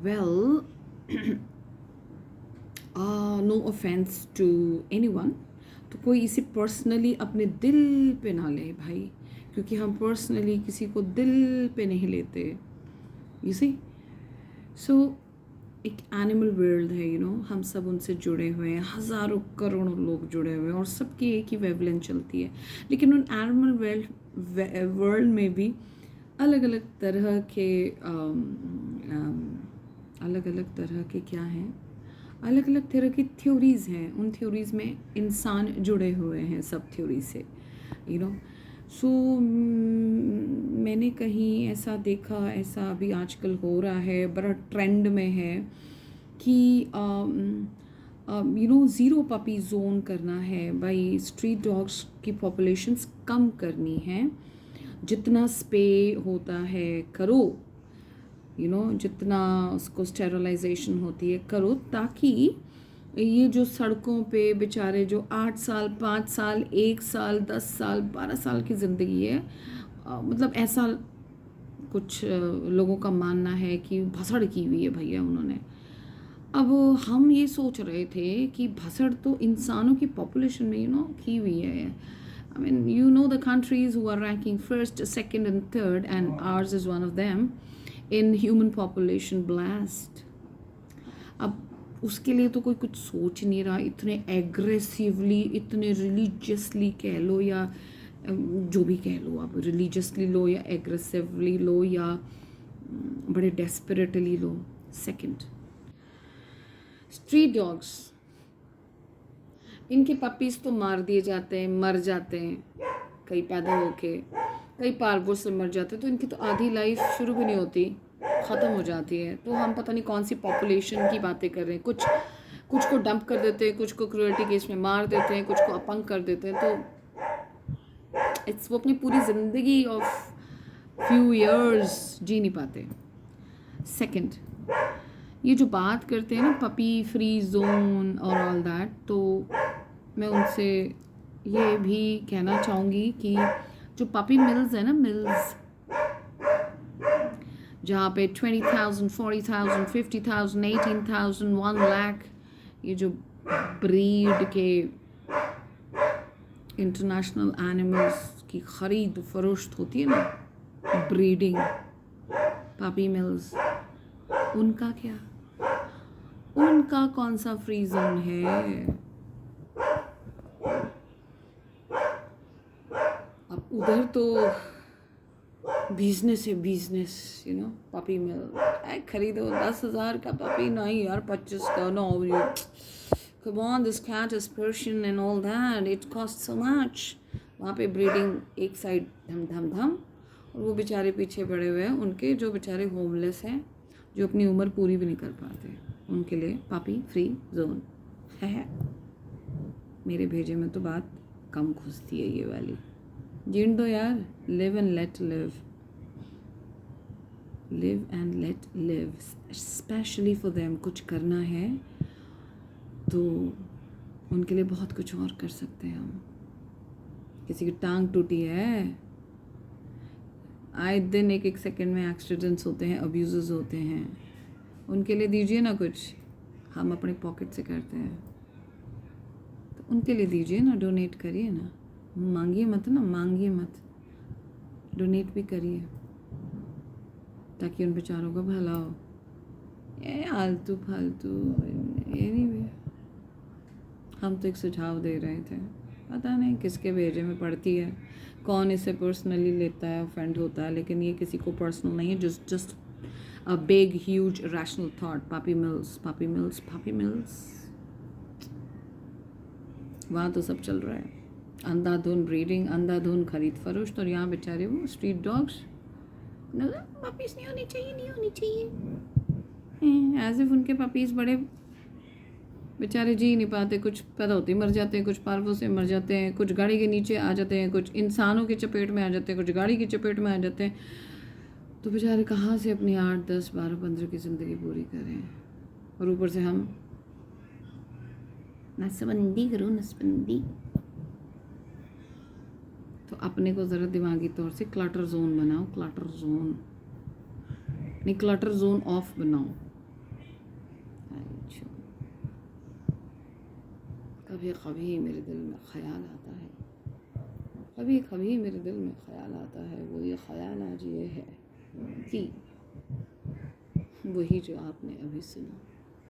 Well, no offense to anyone, तो कोई इसे पर्सनली अपने दिल पे ना ले भाई, क्योंकि हम पर्सनली किसी को दिल पे नहीं लेते। यू सी, सो एक एनिमल वर्ल्ड है, हम सब उनसे जुड़े हुए हैं, हज़ारों करोड़ों लोग जुड़े हुए हैं और सबकी एक ही वेवलेंथ चलती है। लेकिन उन एनिमल वर्ल्ड में भी अलग अलग तरह के अलग अलग तरह के क्या हैं, अलग अलग तरह की थ्योरीज़ हैं। उन थ्योरीज़ में इंसान जुड़े हुए हैं सब थ्योरी से, यू नो। सो मैंने कहीं ऐसा देखा, ऐसा अभी आजकल हो रहा है, बड़ा ट्रेंड में है कि ज़ीरो पपी जोन करना है भाई, स्ट्रीट डॉग्स की पॉपुलेशंस कम करनी है, जितना स्पे होता है करो, जितना उसको स्टेरलाइजेशन होती है करो, ताकि ये जो सड़कों पे बेचारे जो 8 साल 5 साल 1 साल 10 साल 12 साल की ज़िंदगी है, मतलब ऐसा कुछ लोगों का मानना है कि भसड़ की हुई है भैया उन्होंने। अब हम ये सोच रहे थे कि भसड़ तो इंसानों की पॉपुलेशन में की हुई है। I mean, the countries who are ranking first, second, and third, and ours is one of them in human population blast. अब उसके लिए तो कोई कुछ सोच नहीं रहा, इतने एग्रेसिवली, इतने रिलीजियसली कह लो, या जो भी कह लो आप, रिलीजियसली लो या एग्रेसिवली लो या बड़े डेस्परेटली लो। सेकंड, स्ट्रीट डॉग्स, इनके पपीज़ तो मार दिए जाते हैं, मर जाते हैं, कई पैदा होके, कई पार्वों से मर जाते हैं, तो इनकी तो आधी लाइफ शुरू भी नहीं होती, ख़त्म हो जाती है। तो हम पता नहीं कौन सी पॉपुलेशन की बातें कर रहे हैं। कुछ को डंप कर देते हैं, कुछ को क्रूअल्टी केस में मार देते हैं, कुछ को अपंग कर देते हैं, तो वो अपनी पूरी ज़िंदगी ऑफ फ्यू इयर्स जी नहीं पाते। सेकंड, ये जो बात करते हैं ना पपी फ्री जोन और ऑल दैट, तो मैं उनसे ये भी कहना चाहूँगी कि जो पपी मिल्स है ना, मिल्स जहाँ पे 20,000 40,000 50,000 18,000 1 लाख, ये जो ब्रीड के इंटरनेशनल एनिमल्स की ख़रीद फरोख्त होती है ना, ब्रीडिंग पपी मिल्स, उनका क्या, उनका कौन सा फ्री जोन है? अब उधर तो बिजनेस है, बिजनेस, पपी मिल खरीदो 10,000 का पपी, नहीं यार 25 का, no, come on, this cat is Persian and all that, it costs so much। वहाँ पे ब्रीडिंग एक साइड धम धम धम, और वो बेचारे पीछे पड़े हुए हैं, उनके जो बेचारे होमलेस हैं, जो अपनी उम्र पूरी भी नहीं कर पाते, उनके लिए पपी फ्री जोन है। मेरे भेजे में तो बात कम घुसती है ये वाली, जीण दो यार, live and let live, live and let live, specially for them. कुछ करना है तो उनके लिए बहुत कुछ और कर सकते हैं हम। किसी की टांग टूटी है, आए दिन एक सेकंड में एक्सीडेंट्स होते हैं, अब्यूज़ होते हैं, उनके लिए दीजिए ना कुछ, हम अपने पॉकेट से करते हैं, तो उनके लिए दीजिए ना, डोनेट करिए ना, मांगिए मत ना, मांगिए मत, डोनेट भी करिए ताकि उन बेचारों का भला हो। ये आलतू फालतू, एनीवे, हम तो एक सुझाव दे रहे थे, पता नहीं किसके भेजे में पड़ती है, कौन इसे पर्सनली लेता है, ऑफेंड होता है, लेकिन ये किसी को पर्सनल नहीं है, just a big huge rational thought. Puppy mills, puppy mills, puppy mills, वहाँ तो सब चल रहा है, अंधाधुन ब्रीडिंग, अंधाधुन खरीद फरोख्त, और यहाँ बेचारे वो स्ट्रीट डॉग्स, पपीज़ नहीं होनी चाहिए, नहीं होनी चाहिए, एज इफ उनके पपीज़ बड़े बेचारे जी नहीं पाते, कुछ पैदा होते ही मर जाते हैं, कुछ पार्वों से मर जाते हैं, कुछ गाड़ी के नीचे आ जाते हैं, कुछ इंसानों की चपेट में आ जाते हैं, कुछ गाड़ी की चपेट में आ जाते हैं, तो बेचारे कहाँ से अपनी 8 10 12 15 की ज़िंदगी पूरी करें, और ऊपर से हम नसबंदी करो, नसबंदी। तो अपने को ज़रा दिमागी तौर से क्लटर जोन बनाओ, क्लटर जोन नहीं, क्लटर जोन ऑफ बनाओ, कभी कभी मेरे दिल में ख्याल आता है, कभी कभी मेरे दिल में ख्याल आता है, वो ये ख्याल आज ये है कि वही जो आपने अभी सुना।